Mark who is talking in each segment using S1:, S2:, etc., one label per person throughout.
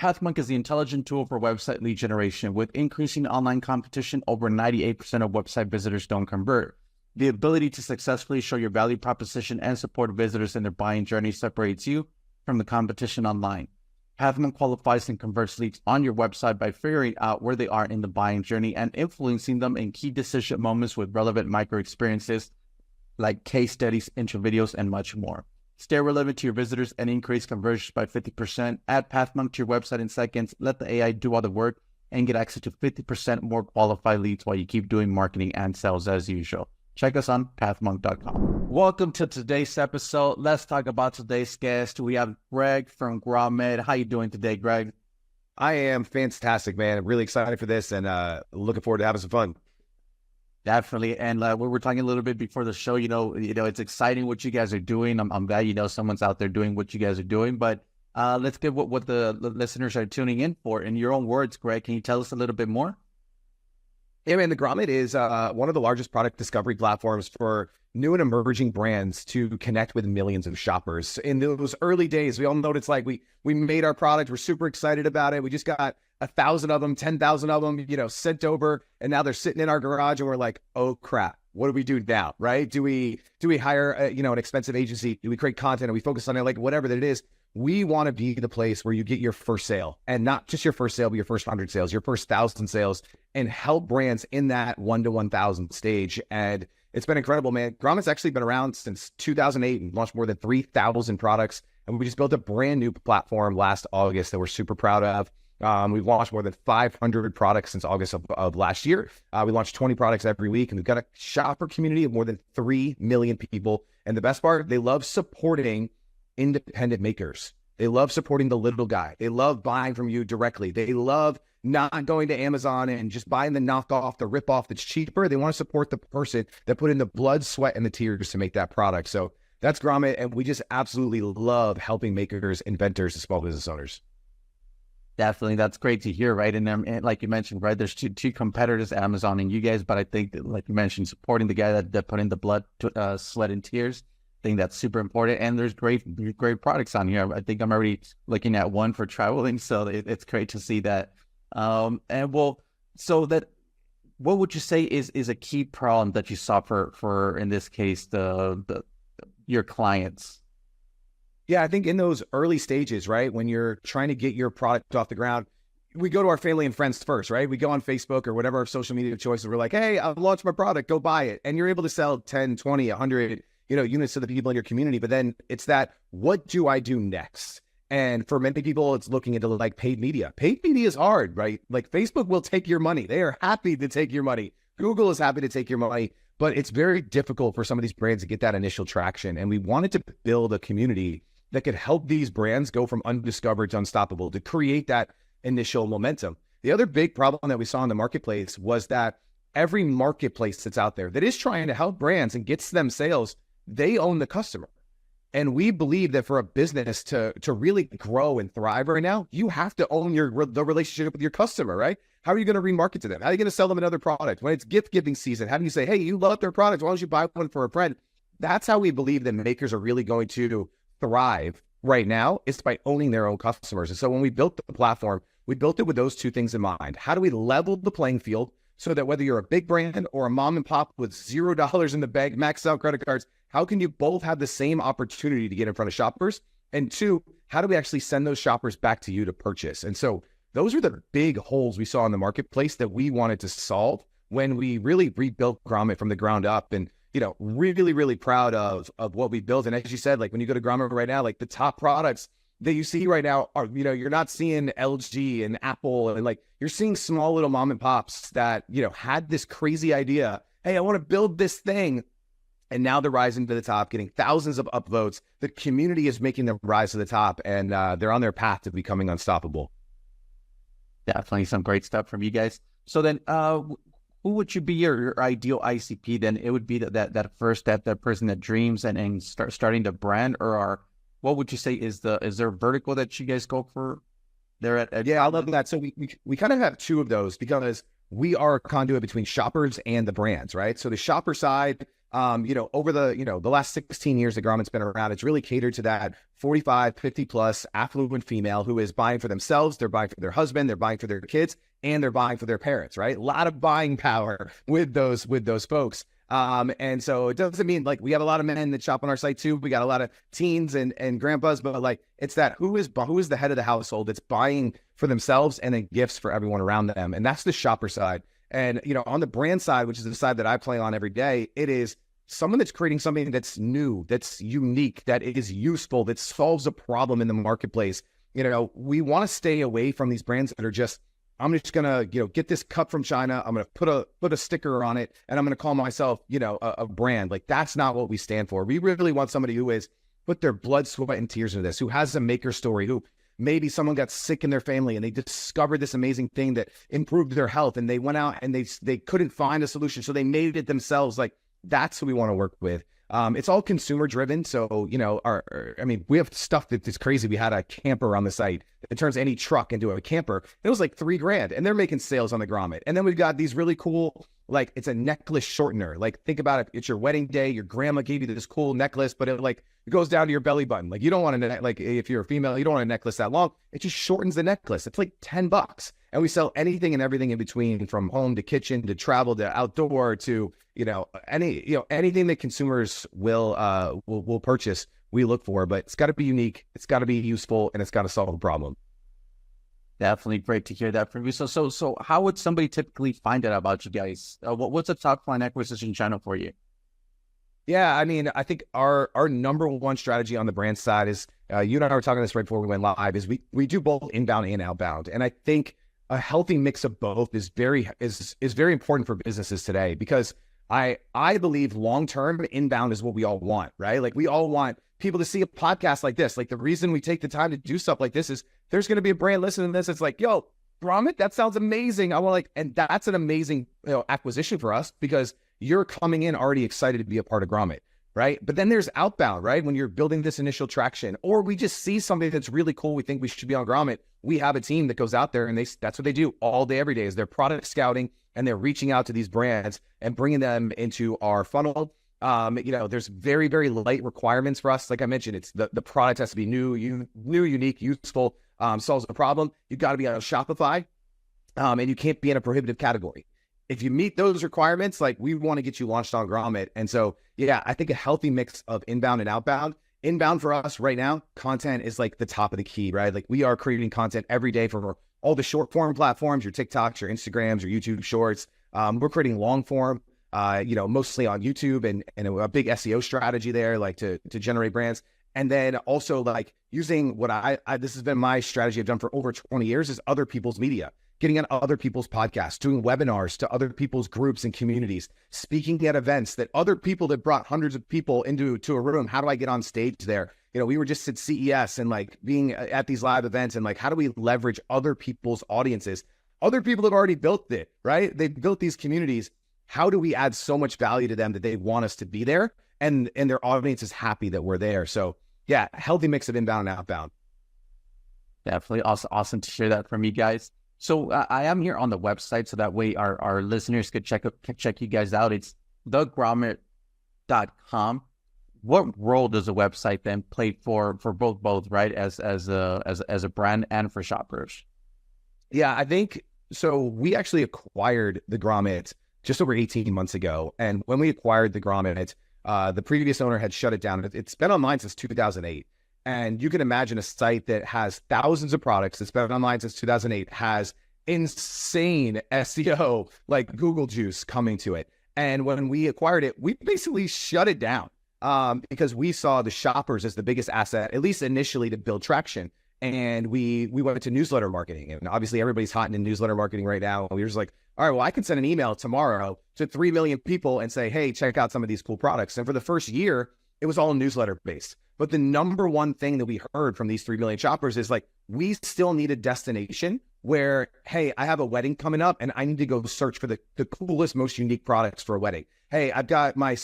S1: Pathmonk is the intelligent tool for website lead generation. With increasing online competition, over 98% of website visitors don't convert. The ability to successfully show your value proposition and support visitors in their buying journey separates you from the competition online. Pathmonk qualifies and converts leads on your website by figuring out where they are in the buying journey and influencing them in key decision moments with relevant micro experiences like case studies, intro videos, and much more. Stay relevant to your visitors and increase conversions by 50%. Add Pathmonk to your website in seconds. Let the AI do all the work and get access to 50% more qualified leads while you keep doing marketing and sales as usual. Check us on pathmonk.com. Welcome to today's episode. Let's talk about today's guest. We have Greg from Grommet. How you doing today, Greg?
S2: I am fantastic, man. I'm really excited for this and looking forward to having some fun.
S1: Definitely. And we were talking a little bit before the show, it's exciting what you guys are doing. I'm glad, someone's out there doing what you guys are doing, but let's get what the listeners are tuning in for. In your own words, Greg, can you tell us a little bit more?
S2: Yeah, man, the Grommet is one of the largest product discovery platforms for new and emerging brands to connect with millions of shoppers. In those early days, we all know what it's like. We made our product. We're super excited about it. We just got 1,000 of them, 10,000 of them, sent over, and now they're sitting in our garage, and we're like, oh crap, what do we do now, right? Do we hire an expensive agency? Do we create content? Do we focus on it? Like whatever that it is, we want to be the place where you get your first sale, and not just your first sale, but your first 100 sales, your first 1,000 sales, and help brands in that 1 to 1,000 stage. And it's been incredible, man. Grommet's actually been around since 2008 and launched more than 3,000 products. And we just built a brand new platform last August that we're super proud of. We've launched more than 500 products since August of last year. We launched 20 products every week, and we've got a shopper community of more than 3 million people. And the best part, they love supporting independent makers. They love supporting the little guy. They love buying from you directly. They love not going to Amazon and just buying the knockoff, the ripoff that's cheaper. They want to support the person that put in the blood, sweat, and the tears to make that product. So that's Grommet, and we just absolutely love helping makers, inventors, and small business owners.
S1: Definitely. That's great to hear, right? And like you mentioned, right, there's two competitors, Amazon and you guys, but I think that, like you mentioned, supporting the guy that put in the blood, sweat, and tears, I think that's super important. And there's great products on here. I think I'm already looking at one for traveling, so it's great to see that. What would you say is a key problem that you saw for in this case, your clients?
S2: Yeah, I think in those early stages, right, when you're trying to get your product off the ground, we go to our family and friends first, right? We go on Facebook or whatever our social media choices. We're like, hey, I've launched my product, go buy it. And you're able to sell 10, 20, 100, units to the people in your community. But then it's that, what do I do next? And for many people, it's looking into like paid media. Paid media is hard, right? Like Facebook will take your money. They are happy to take your money. Google is happy to take your money, but it's very difficult for some of these brands to get that initial traction. And we wanted to build a community that could help these brands go from undiscovered to unstoppable, to create that initial momentum. The other big problem that we saw in the marketplace was that every marketplace that's out there that is trying to help brands and gets them sales, they own the customer. And we believe that for a business to really grow and thrive right now, you have to own the relationship with your customer, right? How are you going to remarket to them? How are you going to sell them another product? When it's gift giving season, how do you say, hey, you love their product, why don't you buy one for a friend? That's how we believe that makers are really going to thrive right now, is by owning their own customers. And so when we built the platform, we built it with those two things in mind. How do we level the playing field so that whether you're a big brand or a mom and pop with $0 in the bank, maxed out credit cards, how can you both have the same opportunity to get in front of shoppers? And two, how do we actually send those shoppers back to you to purchase? And so those are the big holes we saw in the marketplace that we wanted to solve when we really rebuilt Grommet from the ground up. And really, really proud of what we built. And as you said, like when you go to Grommet right now, like the top products that you see right now are, you're not seeing LG and Apple, and like you're seeing small little mom and pops that, had this crazy idea. Hey, I want to build this thing. And now they're rising to the top, getting thousands of upvotes. The community is making them rise to the top, and they're on their path to becoming unstoppable.
S1: Definitely some great stuff from you guys. So then, who would you be your ideal ICP then? It would be that first step, that person that dreams and starting to brand, or what would you say is there a vertical that you guys go for there at
S2: Yeah, I love that. So we kind of have two of those because we are a conduit between shoppers and the brands, right? So the shopper side, Over the last 16 years that Grommet's been around, it's really catered to that 45, 50 plus affluent female who is buying for themselves, they're buying for their husband, they're buying for their kids, and they're buying for their parents, right? A lot of buying power with those folks. And so it doesn't mean like we have a lot of men that shop on our site too. We got a lot of teens and grandpas, but like it's that who is the head of the household that's buying for themselves and then gifts for everyone around them. And that's the shopper side. And, on the brand side, which is the side that I play on every day, it is someone that's creating something that's new, that's unique, that is useful, that solves a problem in the marketplace. We want to stay away from these brands that are just, I'm just going to, get this cup from China. I'm going to put a sticker on it and I'm going to call myself, a brand. Like that's not what we stand for. We really want somebody who has put their blood, sweat, and tears into this, who has a maker story, who maybe someone got sick in their family and they discovered this amazing thing that improved their health and they went out and they couldn't find a solution. So they made it themselves. Like that's who we want to work with. It's all consumer driven. So, we have stuff that is crazy. We had a camper on the site that turns any truck into a camper. It was like $3,000 and they're making sales on the Grommet. And then we've got these really cool, like it's a necklace shortener. Like think about it. It's your wedding day. Your grandma gave you this cool necklace, but it goes down to your belly button. Like you don't want to, like if you're a female, you don't want a necklace that long. It just shortens the necklace. It's like $10. And we sell anything and everything in between, from home to kitchen to travel to outdoor to, anything that consumers will purchase, we look for, but it's got to be unique. It's got to be useful and it's got to solve a problem.
S1: Definitely great to hear that from you. So how would somebody typically find out about you guys? What's a top line acquisition channel for you?
S2: Yeah, I think our number one strategy on the brand side is, you and I were talking this right before we went live, is we do both inbound and outbound. And I think a healthy mix of both is very important for businesses today, because I believe long-term inbound is what we all want, right? Like we all want people to see a podcast like this. Like the reason we take the time to do stuff like this is there's going to be a brand listening to this. It's like, yo, Grommet, that sounds amazing. And that's an amazing acquisition for us, because you're coming in already excited to be a part of Grommet, right? But then there's outbound, right? When you're building this initial traction, or we just see something that's really cool, we think we should be on Grommet. We have a team that goes out there and that's what they do all day, every day, is they're product scouting and they're reaching out to these brands and bringing them into our funnel. There's very, very light requirements for us. Like I mentioned, it's the product has to be new, unique, useful, solves a problem. You've got to be on Shopify, and you can't be in a prohibitive category. If you meet those requirements, like we want to get you launched on Grommet. And so, yeah, I think a healthy mix of inbound and outbound. Inbound for us right now, content is like the top of the key, right? Like we are creating content every day for all the short form platforms, your TikToks, your Instagrams, your YouTube shorts. We're creating long form, mostly on YouTube and a big SEO strategy there, like to generate brands. And then also like using what this has been my strategy I've done for over 20 years, is other people's media, getting on other people's podcasts, doing webinars to other people's groups and communities, speaking at events that other people that brought hundreds of people into a room. How do I get on stage there? We were just at CES and like being at these live events, and like, how do we leverage other people's audiences? Other people have already built it, right? They've built these communities. How do we add so much value to them that they want us to be there, and their audience is happy that we're there? So yeah, healthy mix of inbound and outbound.
S1: Definitely awesome to share that from you guys. So I am here on the website, so that way our listeners could check you guys out. It's thegrommet.com. What role does the website then play for both, right? As a brand and for shoppers?
S2: Yeah, I think so. We actually acquired the Grommet just over 18 months ago. And when we acquired the Grommet, the previous owner had shut it down. It's been online since 2008. And you can imagine a site that has thousands of products that's been online since 2008, has insane SEO, like Google juice coming to it. And when we acquired it, we basically shut it down because we saw the shoppers as the biggest asset, at least initially, to build traction. And we went to newsletter marketing. And obviously everybody's hot in newsletter marketing right now. We were just like, all right, well, I can send an email tomorrow to 3 million people and say, hey, check out some of these cool products. And for the first year, it was all newsletter based. But the number one thing that we heard from these 3 million shoppers is like, we still need a destination where, hey, I have a wedding coming up and I need to go search for the coolest, most unique products for a wedding. Hey, I've got my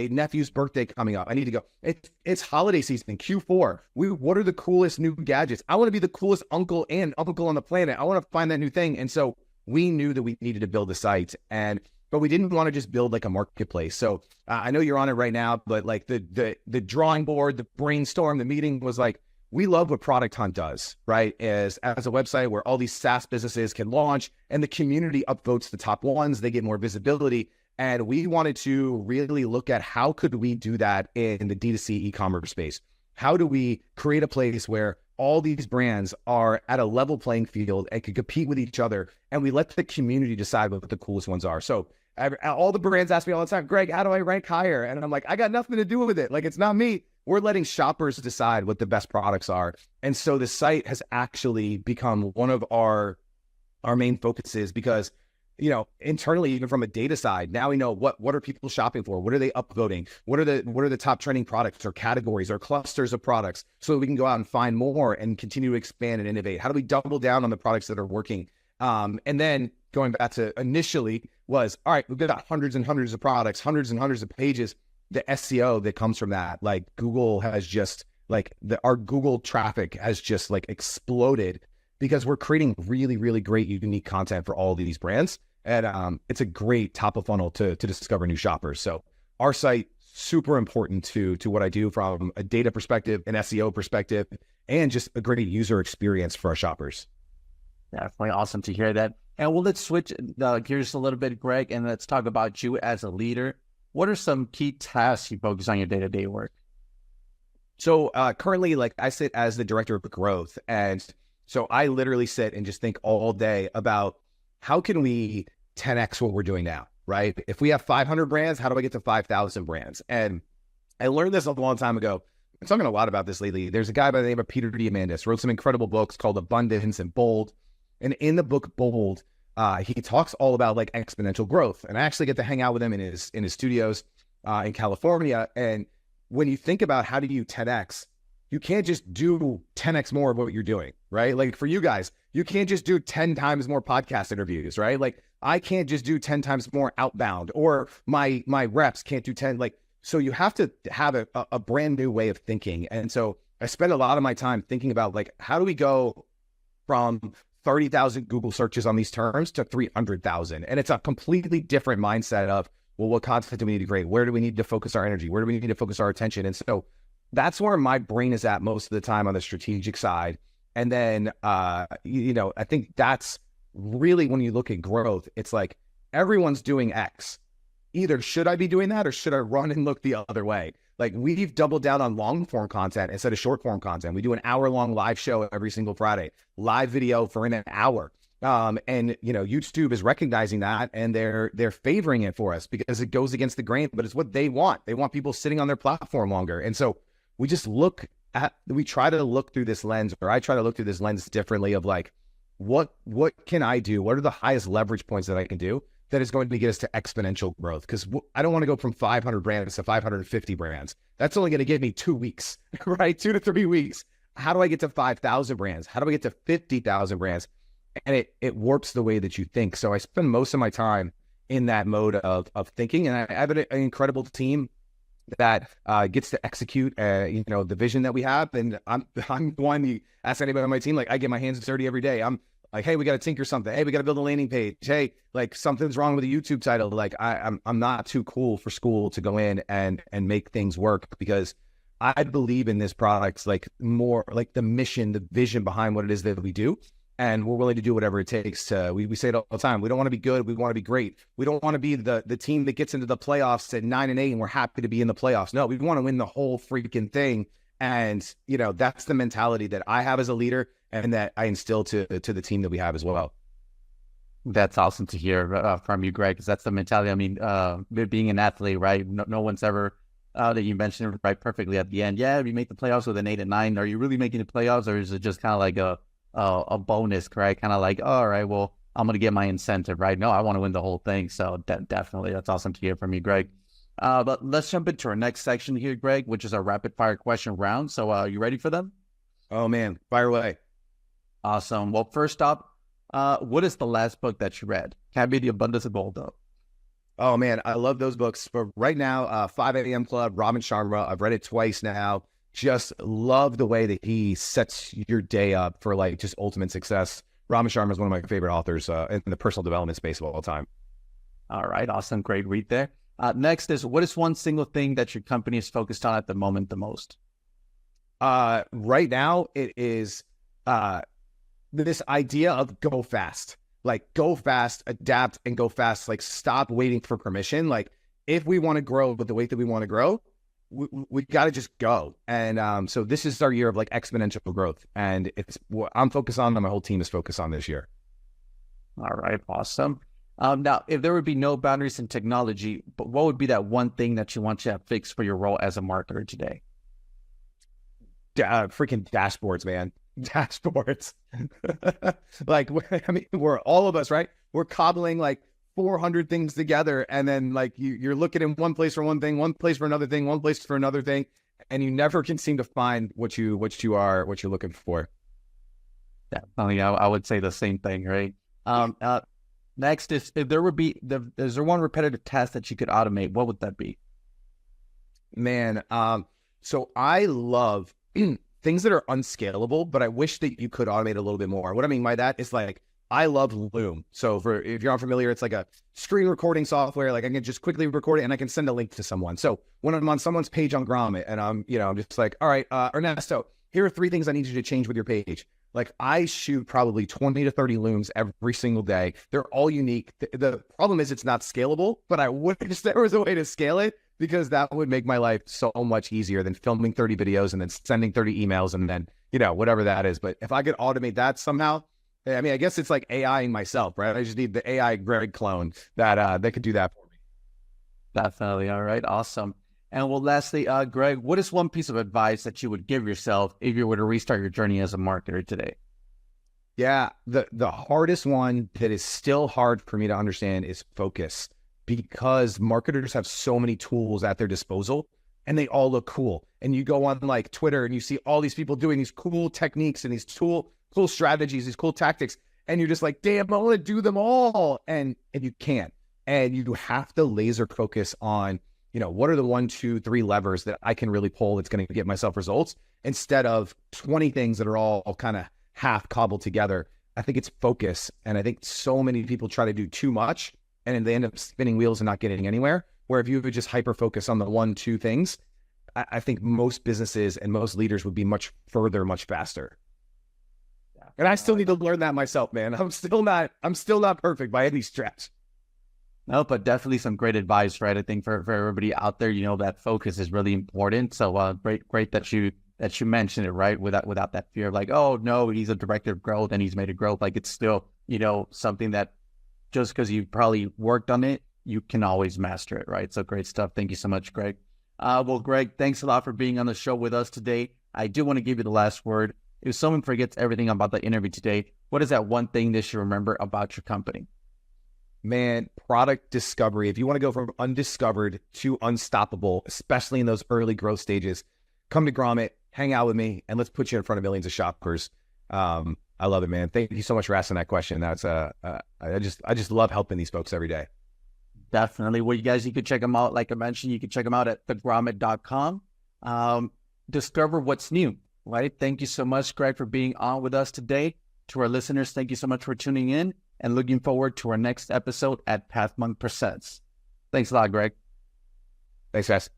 S2: nephew's birthday coming up. I need to go. It's holiday season, Q4. What are the coolest new gadgets? I want to be the coolest uncle on the planet. I want to find that new thing. And so we knew that we needed to build a site. And but we didn't want to just build like a marketplace. So I know you're on it right now, but like the drawing board, the brainstorm, the meeting was like, we love what Product Hunt does, right? As a website where all these SaaS businesses can launch and the community upvotes the top ones, they get more visibility. And we wanted to really look at how could we do that in the D2C e-commerce space? How do we create a place where all these brands are at a level playing field and can compete with each other, and we let the community decide what the coolest ones are? So all the brands ask me all the time, Greg, how do I rank higher? And I'm like, I got nothing to do with it. Like, it's not me. We're letting shoppers decide what the best products are. And so the site has actually become one of our main focuses because, you know, internally, even from a data side, now we know what are people shopping for? What are they upvoting? What are the top trending products or categories or clusters of products, so that we can go out and find more and continue to expand and innovate? How do we double down on the products that are working? And then going back to initially was, all right, we've got hundreds and hundreds of products, hundreds and hundreds of pages. The SEO that comes from that, like Google has just like our Google traffic has just like exploded because we're creating really, really great, unique content for all of these brands. And it's a great top of funnel to discover new shoppers. So our site, super important to what I do from a data perspective, an SEO perspective, and just a great user experience for our shoppers.
S1: Definitely awesome to hear that. And well, let's switch gears a little bit, Greg, and let's talk about you as a leader. What are some key tasks you focus on your day-to-day work?
S2: So currently, like I sit as the director of growth. And so I literally sit and just think all day about how can we 10X what we're doing now, right? If we have 500 brands, how do I get to 5,000 brands? And I learned this a long time ago. I'm talking a lot about this lately. There's a guy by the name of Peter Diamandis, wrote some incredible books called Abundance and Bold. And in the book Bold, he talks all about like exponential growth. And I actually get to hang out with him in his studios in California. And when you think about how do you 10X, you can't just do 10X more of what you're doing, right? Like for you guys, you can't just do 10 times more podcast interviews, right? Like I can't just do 10 times more outbound, or my reps can't do 10. Like, so you have to have a brand new way of thinking. And so I spend a lot of my time thinking about like, how do we go from 30,000 Google searches on these terms to 300,000? And it's a completely different mindset of, well, what content do we need to create? Where do we need to focus our energy? Where do we need to focus our attention? And so that's where my brain is at most of the time on the strategic side. And then, you know, I think that's really when you look at growth, it's like everyone's doing X. Either should I be doing that or should I run and look the other way? Like we've doubled down on long form content instead of short form content. We do an hour-long live show every single Friday, live video for an hour. And you know, YouTube is recognizing that and they're favoring it for us because it goes against the grain, but it's what they want. They want people sitting on their platform longer. And so we just we try to look through this lens, or I try to look through this lens differently of like, what can I do? What are the highest leverage points that I can do that is going to get us to exponential growth? Because I don't want to go from 500 brands to 550 brands. That's only going to give me 2 weeks, right? 2 to 3 weeks. How do I get to 5,000 brands? How do I get to 50,000 brands? And it warps the way that you think. So I spend most of my time in that mode of thinking, and I have an incredible team that gets to execute, you know, the vision that we have. And I'm the one, you ask anybody on my team, like I get my hands dirty every day. I'm like, hey, we got to tinker something. Hey, we got to build a landing page. Hey, like something's wrong with the YouTube title. Like I'm not too cool for school to go in and make things work, because I believe in this product, like more like the mission, the vision behind what it is that we do. And we're willing to do whatever it takes to, we say it all the time. We don't want to be good. We want to be great. We don't want to be the team that gets into the playoffs at 9-8 and we're happy to be in the playoffs. No, we want to win the whole freaking thing. And, you know, that's the mentality that I have as a leader and that I instill to the team that we have as well.
S1: That's awesome to hear from you, Greg, because that's the mentality. I mean, being an athlete, right? No one's ever, that you mentioned right perfectly at the end. Yeah, we make the playoffs with an 8-9. Are you really making the playoffs, or is it just kind of like a bonus, right? Kind of like, all right, well, I'm going to get my incentive, right? No, I want to win the whole thing. So definitely, that's awesome to hear from you, Greg. But let's jump into our next section here, Greg, which is our rapid fire question round. So you ready for them?
S2: Oh man, fire away.
S1: Awesome. Well, first up, what is the last book that you read? Can't be The Abundance of Gold, though.
S2: Oh man, I love those books. But right now, 5 a.m. Club, Robin Sharma, I've read it twice now. Just love the way that he sets your day up for like just ultimate success. Robin Sharma is one of my favorite authors in the personal development space of all time.
S1: All right, awesome, great read there. Next is, what is one single thing that your company is focused on at the moment the most?
S2: Right now, it is this idea of go fast. Like, go fast, adapt, and go fast. Like, stop waiting for permission. Like, if we want to grow with the way that we want to grow, we got to just go. And so this is our year of like exponential growth. And it's what I'm focused on and my whole team is focused on this year.
S1: All right, awesome. Now, if there would be no boundaries in technology, but what would be that one thing that you want to have fixed for your role as a marketer today?
S2: Freaking dashboards, man. Dashboards. Like, I mean, we're all of us, right? We're cobbling like 400 things together, and then like you're looking in one place for one thing, one place for another thing, one place for another thing, and you never can seem to find what you're looking for.
S1: Definitely, I would say the same thing, right? Next is, if there would be is there one repetitive task that you could automate, what would that be?
S2: Man, so I love things that are unscalable, but I wish that you could automate a little bit more. What I mean by that is like, I love Loom. So if you're unfamiliar, it's like a screen recording software. Like, I can just quickly record it and I can send a link to someone. So when I'm on someone's page on Grommet and I'm just like, all right, Ernesto, here are 3 things I need you to change with your page. Like, I shoot probably 20 to 30 looms every single day. They're all unique. The problem is it's not scalable, but I wish there was a way to scale it, because that would make my life so much easier than filming 30 videos and then sending 30 emails and then, whatever that is. But if I could automate that somehow, I mean, I guess it's like AIing myself, right? I just need the AI Greg clone that could do that for me.
S1: Definitely. All right, awesome. And well, lastly, Greg, what is one piece of advice that you would give yourself if you were to restart your journey as a marketer today?
S2: Yeah, the hardest one that is still hard for me to understand is focus, because marketers have so many tools at their disposal and they all look cool. And you go on like Twitter and you see all these people doing these cool techniques and these cool strategies, these cool tactics. And you're just like, damn, I want to do them all. And you can't. And you have to laser focus on, what are the 1, 2, 3 levers that I can really pull that's going to get myself results, instead of 20 things that are all kind of half cobbled together. I think it's focus. And I think so many people try to do too much and they end up spinning wheels and not getting anywhere. Where if you would just hyper focus on the 1, 2 things, I think most businesses and most leaders would be much further, much faster. And I still need to learn that myself, man. I'm still not perfect by any stretch.
S1: No, but definitely some great advice, right? I think for everybody out there, that focus is really important. So great that you mentioned it, right? Without that fear of like, oh no, he's a director of growth and he's made it growth. Like, it's still, something that just because you probably worked on it, you can always master it, right? So great stuff. Thank you so much, Greg. Well, Greg, thanks a lot for being on the show with us today. I do want to give you the last word. If someone forgets everything about the interview today, what is that one thing they should remember about your company?
S2: Man, product discovery. If you want to go from undiscovered to unstoppable, especially in those early growth stages, come to Grommet, hang out with me, and let's put you in front of millions of shoppers. I love it, man. Thank you so much for asking that question. That's I just love helping these folks every day.
S1: Definitely. Well, you can check them out. Like I mentioned, you can check them out at thegrommet.com. Discover what's new, right? Thank you so much, Greg, for being on with us today. To our listeners, thank you so much for tuning in and looking forward to our next episode at PathMonk Presents. Thanks a lot, Greg.
S2: Thanks, guys.